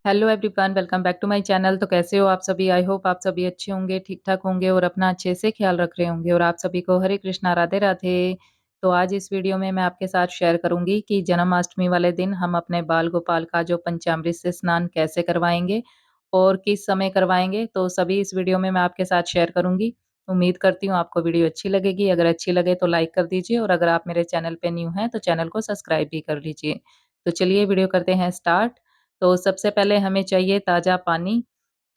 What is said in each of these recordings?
Hello everyone, welcome back to my channel. तो कैसे हो आप सभी? आई होप आप सभी अच्छे होंगे, ठीक-ठाक होंगे और अपना अच्छे से ख्याल रख रहे होंगे और आप सभी को हरे कृष्णा, राधे राधे। तो आज इस वीडियो में मैं आपके साथ शेयर करूँगी कि जन्माष्टमी वाले दिन हम अपने बाल गोपाल का जो पंचामृत से स्नान कैसे करवाएँगे और किस समय करवाएँगे, तो सभी इस वीडियो में मैं आपके साथ शेयर करूँगी। उम्मीद करती हूँ आपको वीडियो अच्छी लगेगी। अगर अच्छी लगे तो लाइक कर दीजिए और अगर आप मेरे चैनल पे न्यू हैं तो चैनल को सब्सक्राइब भी कर लीजिए। तो चलिए वीडियो करते हैं स्टार्ट। तो सबसे पहले हमें चाहिए ताज़ा पानी।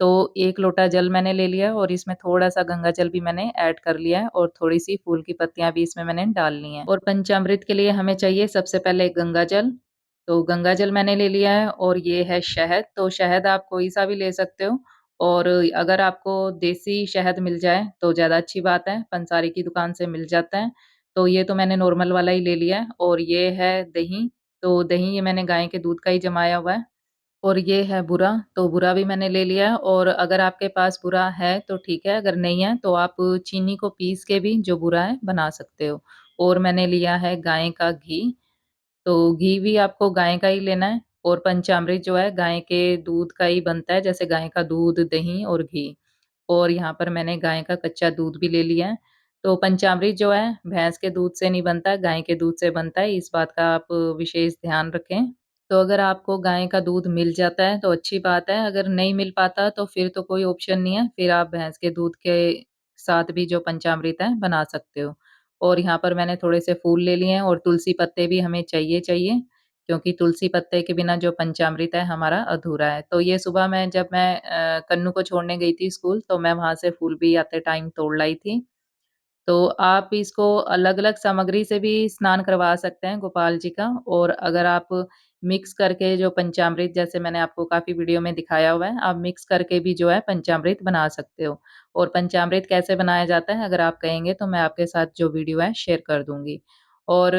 तो 1 लोटा जल मैंने ले लिया और इसमें थोड़ा-सा गंगा जल भी मैंने ऐड कर लिया है और थोड़ी-सी फूल की पत्तियाँ भी इसमें मैंने डाल ली हैं। और पंचामृत के लिए हमें चाहिए सबसे पहले गंगा जल। तो गंगा जल मैंने ले लिया है और ये है शहद। तो शहद आप कोई-सा भी ले सकते हो और अगर आपको देसी शहद मिल जाए तो ज़्यादा अच्छी बात है, पंसारी की दुकान से मिल जाता है। तो ये तो मैंने नॉर्मल वाला ही ले लिया है और ये है दही। तो दही ये मैंने गाय के दूध का ही जमाया हुआ है। और ये है बूरा, तो बूरा भी मैंने ले लिया है और अगर आपके पास बूरा है तो ठीक है, अगर नहीं है तो आप चीनी को पीस के भी जो बूरा है बना सकते हो। और मैंने लिया है गाय का घी, तो घी भी आपको गाय का ही लेना है और पंचामृत जो है गाय के दूध का ही बनता है, जैसे गाय का दूध, दही और घी। और यहाँ पर मैंने गाय का कच्चा दूध भी ले लिया है। तो पंचामृत जो है भैंस के दूध से नहीं बनता, गाय के दूध से बनता है, इस बात का आप विशेष ध्यान रखें। तो अगर आपको गाय का दूध मिल जाता है तो अच्छी बात है, अगर नहीं मिल पाता तो फिर तो कोई ऑप्शन नहीं है, फिर आप भैंस के दूध के साथ भी जो पंचामृत है बना सकते हो। और यहाँ पर मैंने थोड़े से फूल ले लिए हैं और तुलसी पत्ते भी हमें चाहिए, क्योंकि तुलसी पत्ते के बिना जो पंचामृत है हमारा अधूरा है। तो ये सुबह मैं जब मैं कन्नू को छोड़ने गई थी स्कूल, तो मैं वहाँ से फूल भी आते टाइम तोड़ लाई थी। तो आप इसको अलग-अलग सामग्री से भी स्नान करवा सकते हैं गोपाल जी का और अगर आप मिक्स करके जो पंचामृत, जैसे मैंने आपको काफ़ी वीडियो में दिखाया हुआ है, आप मिक्स करके भी जो है पंचामृत बना सकते हो। और पंचामृत कैसे बनाया जाता है अगर आप कहेंगे तो मैं आपके साथ जो वीडियो है शेयर कर दूँगी। और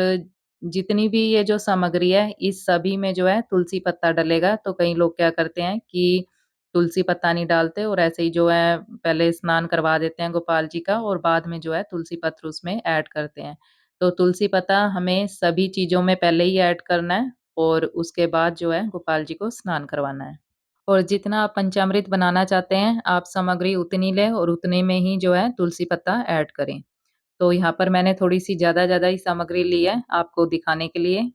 जितनी भी ये जो सामग्री है, इस सभी में जो है तुलसी पत्ता डलेगा, तो कई लोग क्या करते हैं कि तुलसी पत्ता नहीं डालते और ऐसे ही जो है पहले स्नान करवा देते हैं गोपाल जी का और बाद में जो है तुलसी पत्र उसमें ऐड करते हैं। तो तुलसी पत्ता हमें सभी चीज़ों में पहले ही ऐड करना है और उसके बाद जो है गोपाल जी को स्नान करवाना है। और जितना आप पंचामृत बनाना चाहते हैं, आप सामग्री उतनी लें और उतने में ही जो है तुलसी पत्ता ऐड करें। तो यहाँ पर मैंने थोड़ी-सी ज़्यादा ही सामग्री ली है आपको दिखाने के लिए।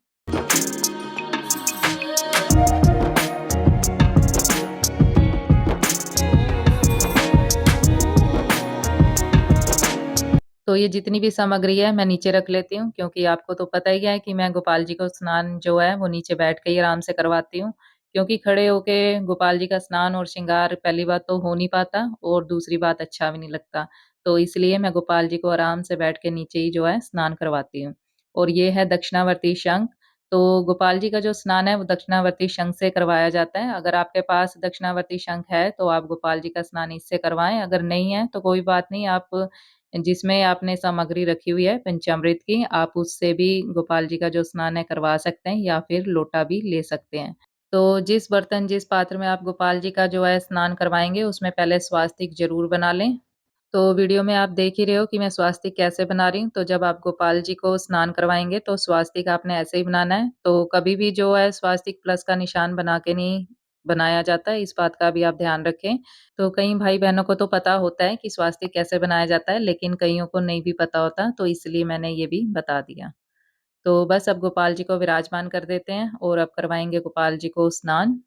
तो ये जितनी भी सामग्री है मैं नीचे रख लेती हूँ, क्योंकि आपको तो पता ही है कि मैं गोपाल जी को स्नान जो है वो नीचे बैठ के ही आराम से करवाती हूँ। क्योंकि खड़े होके गोपाल जी का स्नान और श्रृंगार पहली बात तो हो नहीं पाता और दूसरी बात अच्छा भी नहीं लगता। तो इसलिए मैं गोपाल जी को आराम से बैठ के नीचे ही जो है स्नान करवाती हूँ। और ये है दक्षिणावर्ती शंख। तो गोपाल जी का जो स्नान है वो दक्षिणावर्ती शंख से करवाया जाता है। अगर आपके पास दक्षिणावर्ती शंख है तो आप गोपाल जी का स्नान इससे करवाएँ, अगर नहीं है तो कोई बात नहीं, आप जिसमें आपने सामग्री रखी हुई है पंचामृत की, आप उससे भी गोपाल जी का जो स्नान है करवा सकते हैं या फिर लोटा भी ले सकते हैं। तो जिस बर्तन, जिस पात्र में आप गोपाल जी का जो है स्नान करवाएँगे, उसमें पहले स्वास्तिक ज़रूर बना लें। तो वीडियो में आप देख ही रहे हो कि मैं स्वास्तिक कैसे बना रही हूँ। तो जब आप गोपाल जी को स्नान करवाएँगे तो स्वास्तिक आपने ऐसे ही बनाना है। तो कभी भी जो है स्वास्तिक प्लस का निशान बना के नहीं बनाया जाता है, इस बात का भी आप ध्यान रखें। तो कई भाई-बहनों को तो पता होता है कि स्वास्तिक कैसे बनाया जाता है, लेकिन कइयों को नहीं भी पता होता, तो इसलिए मैंने ये भी बता दिया। तो बस अब गोपाल जी को विराजमान कर देते हैं और अब करवाएँगे गोपाल जी को स्नान।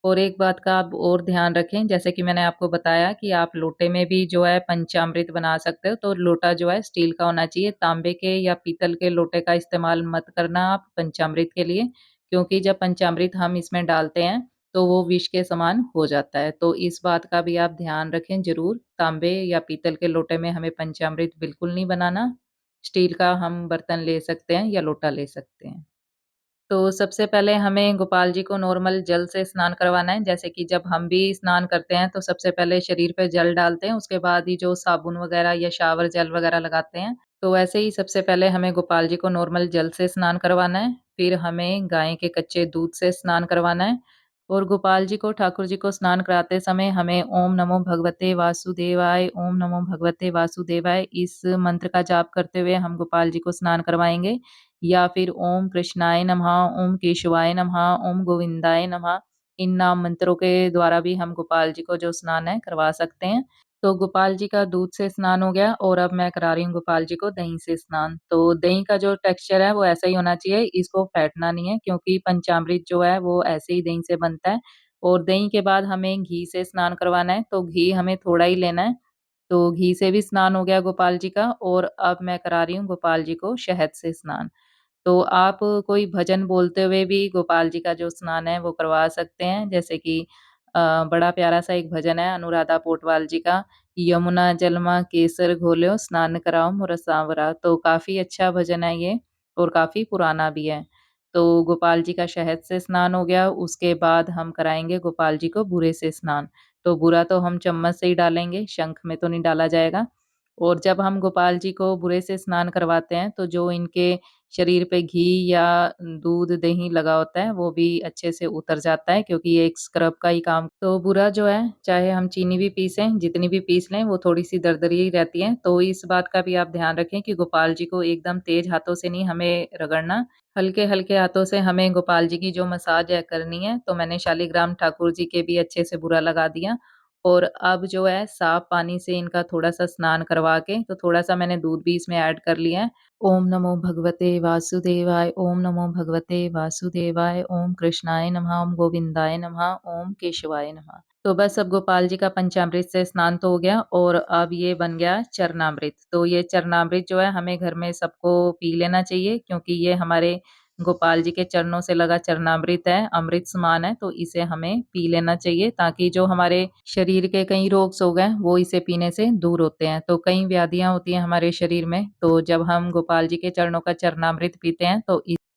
और एक बात का आप और ध्यान रखें, जैसे कि मैंने आपको बताया कि आप लोटे में भी जो है पंचामृत बना सकते हो, तो लोटा जो है स्टील का होना चाहिए, तांबे के या पीतल के लोटे का इस्तेमाल मत करना आप पंचामृत के लिए, क्योंकि जब पंचामृत हम इसमें डालते हैं, तो वो विष के समान हो जाता है। तो इस बात का भी आप ध्यान रखें ज़रूर, तांबे या पीतल के लोटे में हमें पंचामृत बिल्कुल नहीं बनाना, स्टील का हम बर्तन ले सकते हैं या लोटा ले सकते हैं। तो सबसे पहले हमें गोपाल जी को नॉर्मल जल से स्नान करवाना है। जैसे कि जब हम भी स्नान करते हैं तो सबसे पहले शरीर पे जल डालते हैं, उसके बाद ही जो साबुन वगैरह या शावर जेल वगैरह लगाते हैं। तो वैसे ही सबसे पहले हमें गोपाल जी को नॉर्मल जल से स्नान करवाना है, फिर हमें गाय के कच्चे दूध से स्नान करवाना है और गोपाल जी को, ठाकुर जी को स्नान कराते समय हमें ओम नमो भगवते वासुदेवाय, ओम नमो भगवते वासुदेवाय इस मंत्र का जाप करते हुए हम गोपाल जी को स्नान करवाएँगे। या फिर ओम कृष्णाय नमः, ओम केशवाय नमः, ओम गोविंदाय नमः, इन नाम मंत्रों के द्वारा भी हम गोपाल जी को जो स्नान है करवा सकते हैं। तो गोपाल जी का दूध से स्नान हो गया और अब मैं करा रही हूँ गोपाल जी को दही से स्नान। तो दही का जो टेक्सचर है वो ऐसा ही होना चाहिए, इसको फेंटना नहीं है क्योंकि पंचामृत जो है वो ऐसे ही दही से बनता है। और दही के बाद हमें घी से स्नान करवाना है, तो घी हमें थोड़ा ही लेना है। तो घी से भी स्नान हो गया गोपाल जी का और अब मैं करा रही हूँ गोपाल जी को शहद से स्नान। तो आप कोई भजन बोलते हुए भी गोपाल जी का जो स्नान है वो करवा सकते हैं। जैसे कि बड़ा प्यारा-सा एक भजन है अनुराधा पोटवाल जी का, यमुना जलमा केसर घोल्यो स्नान कराओ मोरा सांवरा। तो काफ़ी अच्छा भजन है ये और काफ़ी पुराना भी है। तो गोपाल जी का शहद से स्नान हो गया, उसके बाद हम कराएँगे गोपाल जी को बूरे से स्नान। तो बूरा तो हम चम्मच से ही डालेंगे, शंख में तो नहीं डाला जाएगा। और जब हम गोपाल जी को बूरे से स्नान करवाते हैं, तो जो इनके शरीर पे घी या दूध, दही लगा होता है, वो भी अच्छे से उतर जाता है क्योंकि ये एक स्क्रब का ही काम। तो बूरा जो है, चाहे हम चीनी भी पीसें, जितनी भी पीस लें, वो थोड़ी-सी दरदरी ही रहती है। तो इस बात का भी आप ध्यान रखें कि गोपाल जी को एकदम तेज़ हाथों से नहीं हमें रगड़ना, हल्के-हल्के हाथों से हमें गोपाल जी की जो मसाज है करनी है। तो मैंने शालिग्राम ठाकुर जी के भी अच्छे से बूरा लगा दिया और अब जो है साफ पानी से इनका थोड़ा-सा स्नान करवा के, तो थोड़ा-सा मैंने दूध भी इसमें ऐड कर लिया है। ओम नमो भगवते वासुदेवाय, ओम नमो भगवते वासुदेवाय, ओम कृष्णाय नमः, ओम गोविंदाय नमः, ओम केशवाय नमः। तो बस अब गोपाल जी का पंचामृत से स्नान तो हो गया और अब ये बन गया चरणामृत। तो ये चरणामृत जो है हमें घर में सबको पी लेना चाहिए क्योंकि ये हमारे गोपाल जी के चरणों से लगा चरणामृत है, अमृत समान है, तो इसे हमें पी लेना चाहिए ताकि जो हमारे शरीर के कई रोग हो गए, वो इसे पीने से दूर होते हैं। तो कई व्याधियाँ होती हैं हमारे शरीर में, तो जब हम गोपाल जी के चरणों का चरणामृत पीते हैं,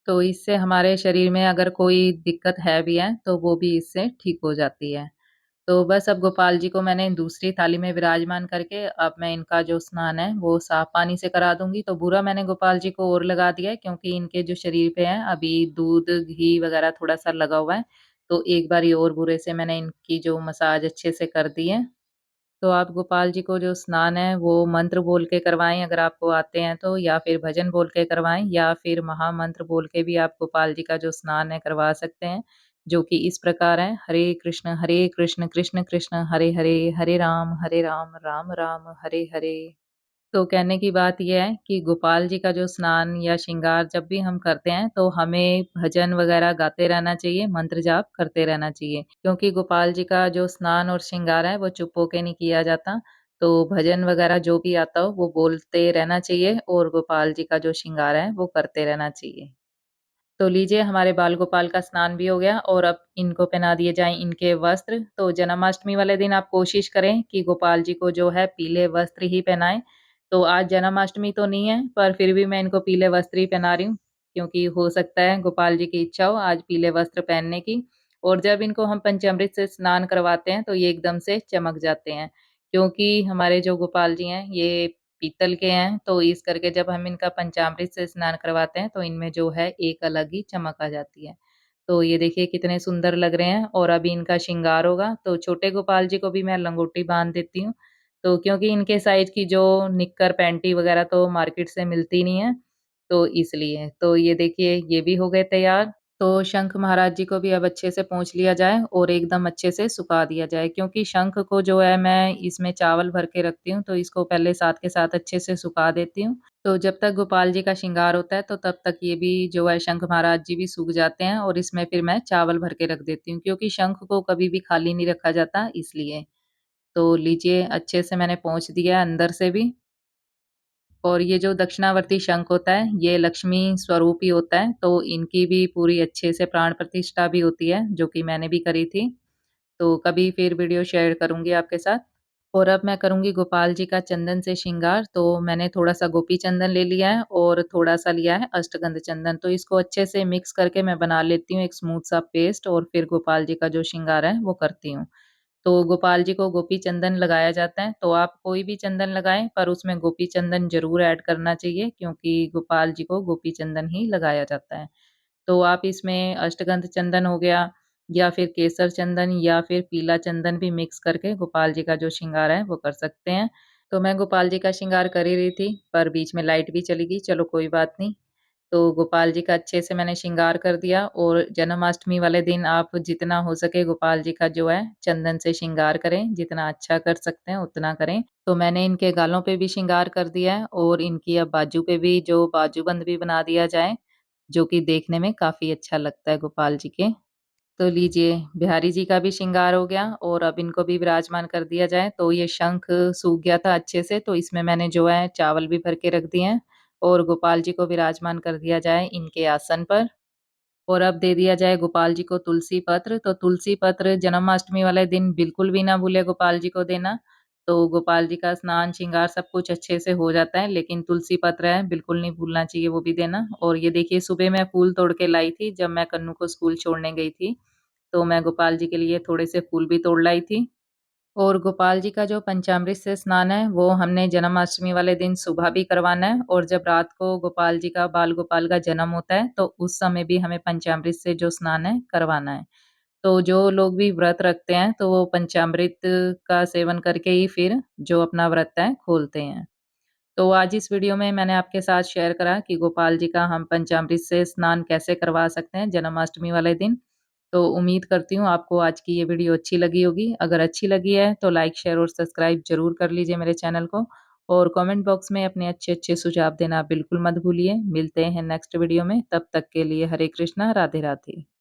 तो इससे हमारे शरीर में अगर कोई दिक्कत है भी है, तो वो भी इससे ठीक हो जाती है। तो बस अब गोपाल जी को मैंने दूसरी थाली में विराजमान करके अब मैं इनका जो स्नान है वो साफ पानी से करा दूँगी। तो बूरा मैंने गोपाल जी को और लगा दिया है क्योंकि इनके जो शरीर पे है अभी दूध, घी वग़ैरह थोड़ा-सा लगा हुआ है। तो एक बारी और बूरे से मैंने इनकी जो मसाज अच्छे से कर दी है। तो आप गोपाल जी को जो स्नान है वो मंत्र बोल के करवाएँ अगर आपको आते हैं तो, या फिर भजन बोल के करवाएँ या फिर महामंत्र बोल के भी आप गोपाल जी का जो स्नान है करवा सकते हैं, जो कि इस प्रकार है हरे कृष्ण, कृष्ण कृष्ण, हरे हरे, हरे राम, राम राम, हरे हरे। तो कहने की बात ये है कि गोपाल जी का जो स्नान या श्रृंगार जब भी हम करते हैं, तो हमें भजन वगैरह गाते रहना चाहिए, मंत्र जाप करते रहना चाहिए। क्योंकि गोपाल जी का जो स्नान और श्रृंगार है, वो चुप होके नहीं किया जाता। तो भजन वगैरह जो भी आता हो, वो बोलते रहना चाहिए और गोपाल जी का जो श्रृंगार है, वो करते रहना चाहिए। तो लीजिए हमारे बाल गोपाल का स्नान भी हो गया और अब इनको पहना दिए जाएँ इनके वस्त्र। तो जन्माष्टमी वाले दिन आप कोशिश करें कि गोपाल जी को जो है पीले वस्त्र ही पहनाएँ। तो आज जन्माष्टमी तो नहीं है, पर फिर भी मैं इनको पीले वस्त्र ही पहना रही हूँ, क्योंकि हो सकता है गोपाल जी की इच्छा हो आज पीले वस्त्र पहनने की। और जब इनको हम पंचामृत से स्नान करवाते हैं, तो ये एकदम से चमक जाते हैं, क्योंकि हमारे जो गोपाल जी हैं, ये पीतल के हैं, तो इस करके जब हम इनका पंचामृत से स्नान करवाते हैं, तो इनमें जो है एक अलग ही चमक आ जाती है। तो ये देखिए कितने सुंदर लग रहे हैं और अभी इनका श्रृंगार होगा, तो छोटे गोपाल जी को भी मैं लंगोटी बाँध देती हूँ। तो क्योंकि इनके साइज़ की जो निक्कर, पैंटी वगैरह तो मार्केट से मिलती नहीं है, तो इसलिए। तो ये देखिए ये भी हो गए तैयार। तो शंख महाराज जी को भी अब अच्छे से पोंछ लिया जाए और एकदम अच्छे से सुखा दिया जाए क्योंकि शंख को जो है मैं इसमें चावल भर के रखती हूँ, तो इसको पहले साथ के साथ अच्छे से सुखा देती हूँ। तो जब तक गोपाल जी का श्रृंगार होता है, तो तब तक ये भी जो है शंख महाराज जी भी सूख जाते हैं और इसमें फिर मैं चावल भर के रख देती हूँ क्योंकि शंख को कभी भी खाली नहीं रखा जाता इसलिए। तो लीजिए अच्छे से मैंने पोंछ दिया है अंदर से भी। और ये जो दक्षिणावर्ती शंख होता है, ये लक्ष्मी स्वरूप ही होता है, तो इनकी भी पूरी अच्छे से प्राण प्रतिष्ठा भी होती है, जो कि मैंने भी करी थी। तो कभी फिर वीडियो शेयर करूँगी आपके साथ। और अब मैं करूँगी गोपाल जी का चंदन से श्रृंगार, तो मैंने थोड़ा-सा गोपी चंदन ले लिया है और थोड़ा-सा लिया है अष्टगंध चंदन, तो इसको अच्छे से मिक्स करके मैं बना लेती हूँ एक स्मूथ सा पेस्ट और फिर गोपाल जी का जो श्रृंगार है, वो करती हूँ। तो गोपाल जी को गोपी चंदन लगाया जाता है, तो आप कोई भी चंदन लगाएँ, पर उसमें गोपी चंदन ज़रूर ऐड करना चाहिए क्योंकि गोपाल जी को गोपी चंदन ही लगाया जाता है। तो आप इसमें अष्टगंध चंदन हो गया या फिर केसर चंदन या फिर पीला चंदन भी मिक्स करके गोपाल जी का जो श्रृंगार है, वो कर सकते हैं। तो मैं गोपाल जी का श्रृंगार कर ही रही थी, पर बीच में लाइट भी चली गई, चलो कोई बात नहीं। तो गोपाल जी का अच्छे से मैंने श्रृंगार कर दिया और जन्माष्टमी वाले दिन आप जितना हो सके गोपाल जी का जो है चंदन से श्रृंगार करें, जितना अच्छा कर सकते हैं उतना करें। तो मैंने इनके गालों पे भी श्रृंगार कर दिया है और इनकी अब बाजू पे भी जो बाजूबंद भी बना दिया जाए, जो कि देखने में काफ़ी अच्छा लगता है गोपाल जी के। तो लीजिए बिहारी जी का भी श्रृंगार हो गया और अब इनको भी विराजमान कर दिया जाए। तो ये शंख सूख गया था अच्छे से, तो इसमें मैंने जो है चावल भी भर के रख दिए हैं और गोपाल जी को विराजमान कर दिया जाए इनके आसन पर। और अब दे दिया जाए गोपाल जी को तुलसी पत्र। तो तुलसी पत्र जन्माष्टमी वाले दिन बिल्कुल भी ना भूले गोपाल जी को देना। तो गोपाल जी का स्नान, श्रृंगार सब कुछ अच्छे से हो जाता है, लेकिन तुलसी पत्र है बिल्कुल नहीं भूलना चाहिए वो भी देना। और ये देखिए सुबह मैं फूल तोड़ के लाई थी जब मैं कन्नू को स्कूल छोड़ने गई थी। तो मैं गोपाल जी के लिए थोड़े से फूल भी तोड़ लाई थी। और गोपाल जी का जो पंचामृत से स्नान है, वो हमने जन्माष्टमी वाले दिन सुबह भी करवाना है और जब रात को गोपाल जी का, बाल गोपाल का जन्म होता है, तो उस समय भी हमें पंचामृत से जो स्नान है, करवाना है। तो जो लोग भी व्रत रखते हैं, तो वो पंचामृत का सेवन करके ही फिर जो अपना व्रत है, खोलते हैं। तो आज इस वीडियो में मैंने आपके साथ शेयर करा कि गोपाल जी का हम पंचामृत से स्नान कैसे करवा सकते हैं जन्माष्टमी वाले दिन। तो उम्मीद करती हूँ आपको आज की ये वीडियो अच्छी लगी होगी। अगर अच्छी लगी है तो लाइक, शेयर और सब्सक्राइब ज़रूर कर लीजिए मेरे चैनल को और कमेंट बॉक्स में अपने अच्छे-अच्छे सुझाव देना बिल्कुल मत भूलिए। मिलते हैं नेक्स्ट वीडियो में, तब तक के लिए हरे कृष्णा, राधे राधे।